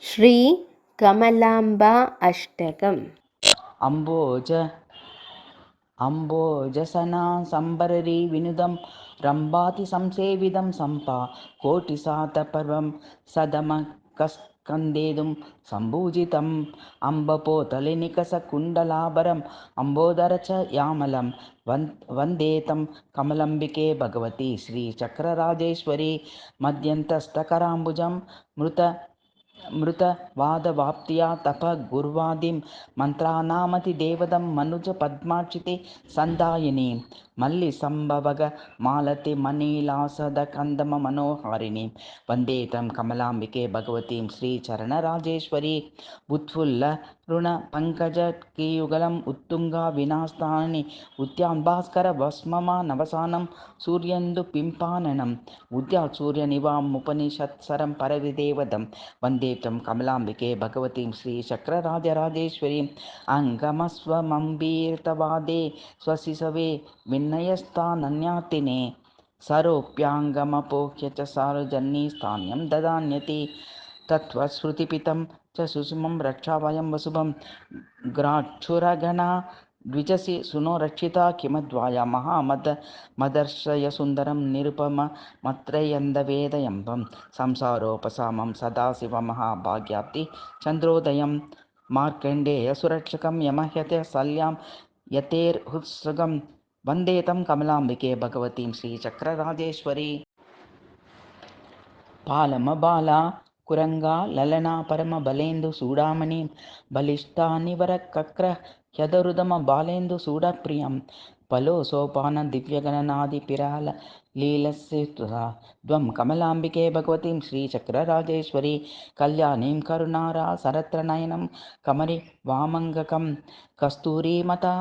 श्री कमलाम्बा अष्टकम्। अम्बोजसना सम्बररी विनुदं रम्भाति संसेविदं सम्पा कोटिसातपर्वं सदमकस्कन्देदुं सम्भूजितम् अम्बपोतलिनिकसकुण्डलाभरम् अम्बोदर च यामलं वन्दे तं कमलम्बिके भगवती श्रीचक्रराजेश्वरी मध्यन्तस्थकराम्बुजं मृतवादवाप्त्या तपगुर्वादिं मन्त्रानामतिदेवदं मनुज पद्माक्षिते सन्दायिनीं मल्लिसम्भवग मालति मणिलासदकन्दम मनोहारिणीं वन्दे तं कमलाम्बिके भगवतीं श्रीचरणराजेश्वरी उत्फुल्लरुणपङ्कजकीयुगलम् उत्तुङ्गा विनास्तानि उद्यान् भास्कर भस्ममा नवसानं सूर्यन्दुपिम्पाननम् उद्यात् सूर्यनिवामुपनिषत्सरं परविदेवदं वन्दे तं कमलाम्बिके भगवतीं श्रीचक्रराजराजेश्वरीम् अङ्गमस्वमम्बीर्तवादे स्वशिशवे विनयस्तानन्यातिने सरोऽप्याङ्गमपोह्य च सार्वजन्यस्थान्यं ददान्यति तत्त्वश्रुतिपितं च सुषुमं रक्षावयं वसुभं ग्राक्षुरगणा द्विजसि सुनो रक्षिता किमद्वाया मदर्शयसुन्दरं निरुपमत्रयन्दवेदयम्बं संसारोपशामं सदाशिवमहाभाग्याप्ति चन्द्रोदयं मार्कण्डेयसुरक्षकं यमह्यते शल्यां यतेर्हुत्सुगं वन्दे तं कमलाम्बिके भगवतीं श्रीचक्रराजेश्वरी पालमबाला कुरंगा ललना परमबलेन्दु सूडामणिं बलिष्ठानिवरकक्र ह्यदरुदम बालेन्दु सूडप्रियं पलो सोपान दिव्यगणनादिपिराल लीलस्यतुरा द्वं कमलाम्बिके भगवतीं श्रीचक्रराजेश्वरी कल्याणीं करुणारा सरत्रनयनं कमरि वामङ्गकं कस्तूरीमता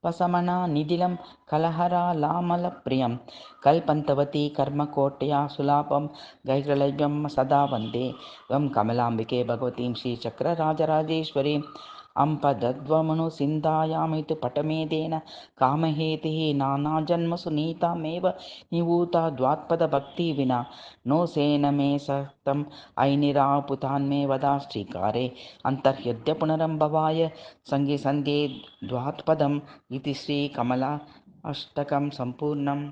पसमना निधिलं कलहरालामलप्रियं कल्पन्तवती कर्मकोटया सुलापं गैर्लभ्यं सदा वन्दे त्वं कमलाम्बिके भगवतीं श्रीचक्रराजराजेश्वरीम् अम्पदद्वमनुसिन्धायामितु पटमेदेन कामहेतिः नानाजन्मसु नीतामेव निवूता द्वात्पदभक्ति विना नो सेन मे सक्तम् ऐनिरापुतान्मे वदा श्रीकारे अन्तर्ह्यद्य पुनरम्भवाय सङ्गे सन्ध्ये द्वात्पदम् इति श्रीकमला अष्टकं सम्पूर्णम्।